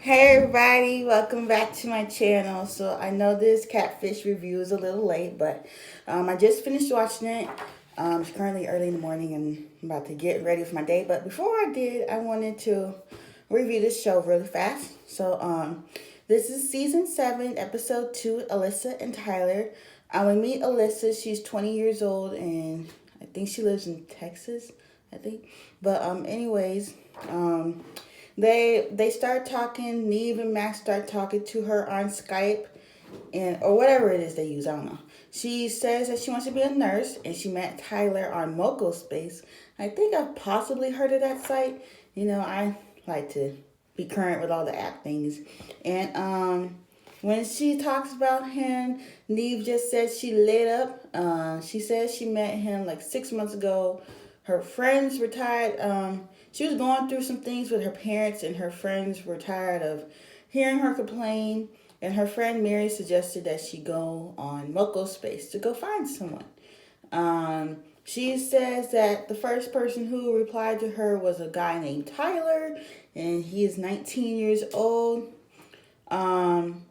Hey everybody, welcome back to my channel. So I know this Catfish review is a little late, but I just finished watching it. It's currently early in the morning and I'm about to get ready for my day. But before I did, I wanted to review this show really fast. So this is season 7, episode 2, Alyssa and Tyler. We meet Alyssa. She's 20 years old and I think she lives in Texas, I think. But anyways, they start talking. Neve and Max start talking to her on Skype, and or whatever it is they use. I don't know. She says that she wants to be a nurse, and she met Tyler on Moco Space. I think I've possibly heard of that site. I like to be current with all the app things, and when she talks about him, Neve just says she lit up. She says she met him like 6 months ago. Her friends were tired. She was going through some things with her parents, and her friends were tired of hearing her complain. And her friend Mary suggested that she go on Moco Space to go find someone. She says that the first person who replied to her was a guy named Tyler, and he is 19 years old. And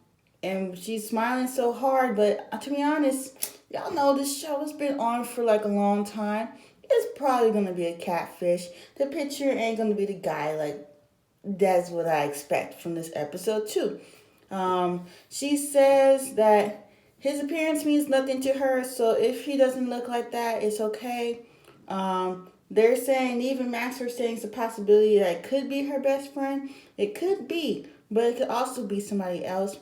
she's smiling so hard, but to be honest, y'all know this show has been on for like a long time. It's probably gonna be a catfish. The picture ain't gonna be the guy. Like, that's what I expect from this episode too. She says that his appearance means nothing to her, so if he doesn't look like that, it's okay. They're saying, even Max are saying it's a possibility that it could be her best friend. It could be, but it could also be somebody else.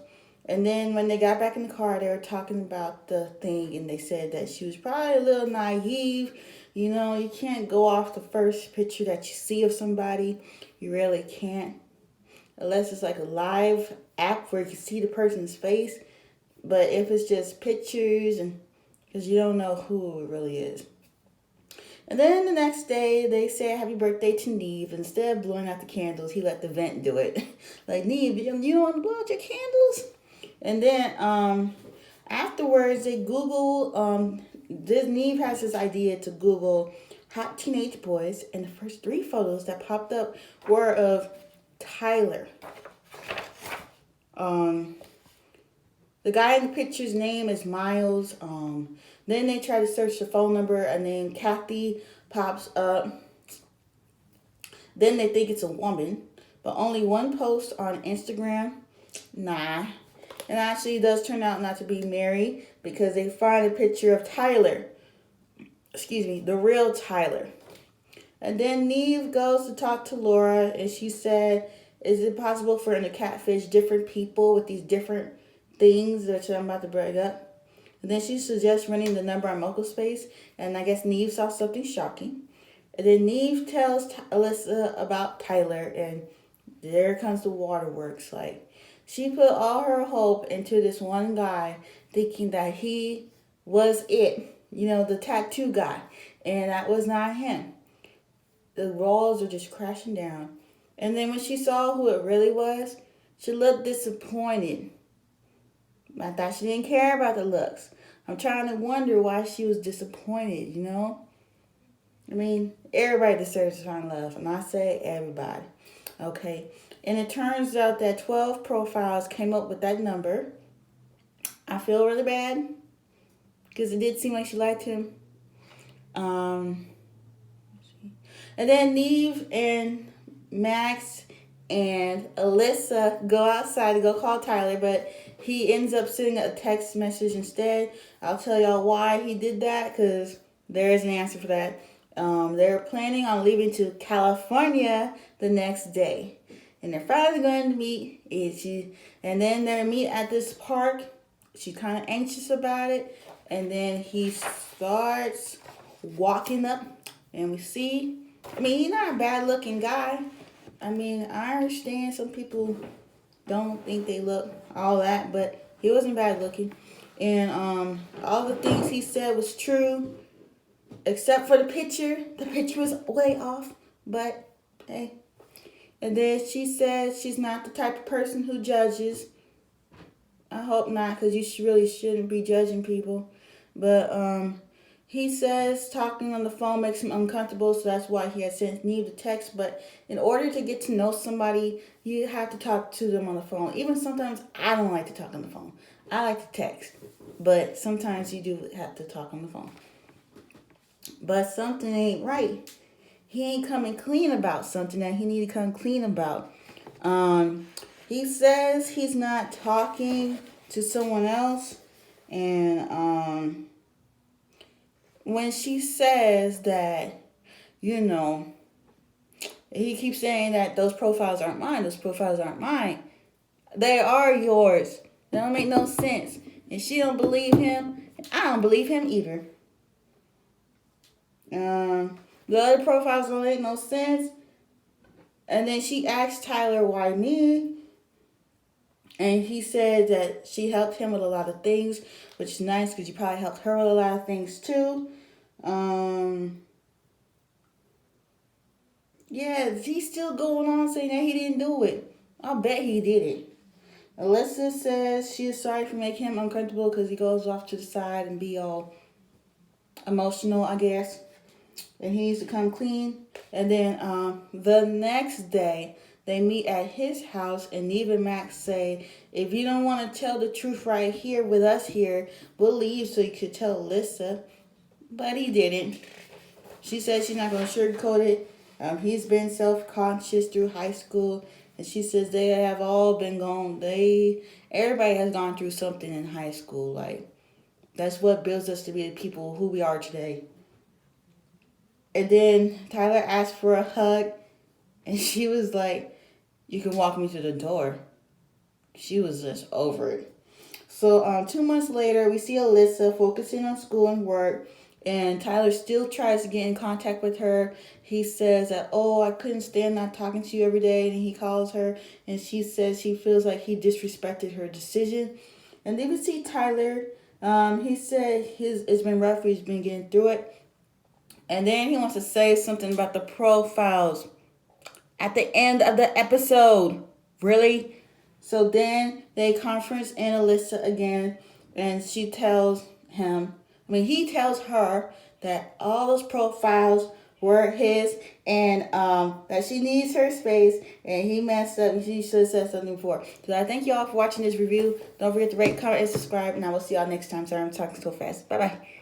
And then when they got back in the car, they were talking about the thing, and they said that she was probably a little naive. You can't go off the first picture that you see of somebody. You really can't. Unless it's like a live app where you can see the person's face. But if it's just pictures, and because you don't know who it really is. And then the next day, they say happy birthday to Neve. Instead of blowing out the candles, he let the vent do it. Like, Neve, you don't want to blow out your candles? And then afterwards, they Google, Neve has this idea to Google hot teenage boys. And the first 3 photos that popped up were of Tyler. The guy in the picture's name is Miles. Then they try to search the phone number. A name Kathy pops up. Then they think it's a woman, but only one post on Instagram. Nah. And actually, it does turn out not to be Mary because they find a picture of Tyler. Excuse me, the real Tyler. And then Neve goes to talk to Laura, and she said, is it possible for him to catfish different people with these different things that I'm about to bring up? And then she suggests running the number on Moco Space, and I guess Neve saw something shocking. And then Neve tells Alyssa about Tyler, and there comes the waterworks. Like, she put all her hope into this one guy, thinking that he was it, the tattoo guy, and that was not him. The walls are just crashing down. And then when she saw who it really was, she looked disappointed. I thought she didn't care about the looks. I'm trying to wonder why she was disappointed, I mean, everybody deserves to find love, and I say everybody. Okay? And it turns out that 12 profiles came up with that number. I feel really bad because it did seem like she liked him. And then Neve and Max and Alyssa go outside to go call Tyler, but he ends up sending a text message instead. I'll tell y'all why he did that, because there is an answer for that. They're planning on leaving to California the next day. And they're finally going to meet. And then they meet at this park. She's kind of anxious about it. And then he starts walking up. And we see, he's not a bad looking guy. I understand some people don't think they look all that, but he wasn't bad looking. And all the things he said was true, except for the picture. The picture was way off, but hey. And then she says she's not the type of person who judges. I hope not, because you really shouldn't be judging people. But He says talking on the phone makes him uncomfortable, so that's why he has sent Neve the text. But in order to get to know somebody, you have to talk to them on the phone. Even sometimes I don't like to talk on the phone. I like to text. But sometimes you do have to talk on the phone. But something ain't right. He ain't coming clean about something that he need to come clean about. He says he's not talking to someone else, and when she says that, you know, he keeps saying that those profiles aren't mine. Those profiles aren't mine. They are yours. That don't make no sense. And she don't believe him. I don't believe him either. The other profiles don't make no sense. And then she asked Tyler, why me? And he said that she helped him with a lot of things, which is nice because you probably helped her with a lot of things too. Yeah, he's still going on saying that he didn't do it. I'll bet he did it. Alyssa says she is sorry for making him uncomfortable because he goes off to the side and be all emotional, I guess. And he needs to come clean. And then the next day, they meet at his house, and Neve and Max say, if you don't want to tell the truth right here with us here, we'll leave so you could tell Alyssa. But he didn't. She says she's not going to sugarcoat it. He's been self-conscious through high school. And she says they have all been everybody has gone through something in high school. Like, that's what builds us to be the people who we are today. And then Tyler asked for a hug. And she was like, you can walk me to the door. She was just over it. So 2 months later, we see Alyssa focusing on school and work. And Tyler still tries to get in contact with her. He says that, I couldn't stand not talking to you every day. And he calls her. And she says she feels like he disrespected her decision. And then we see Tyler. He said it's been rough. He's been getting through it. And then he wants to say something about the profiles at the end of the episode. Really? So then they conference in Alyssa again. And he tells her that all those profiles were his, and that she needs her space, and he messed up, and she should have said something before. So I thank you all for watching this review. Don't forget to rate, comment, and subscribe, and I will see y'all next time. Sorry I'm talking so fast. Bye-bye.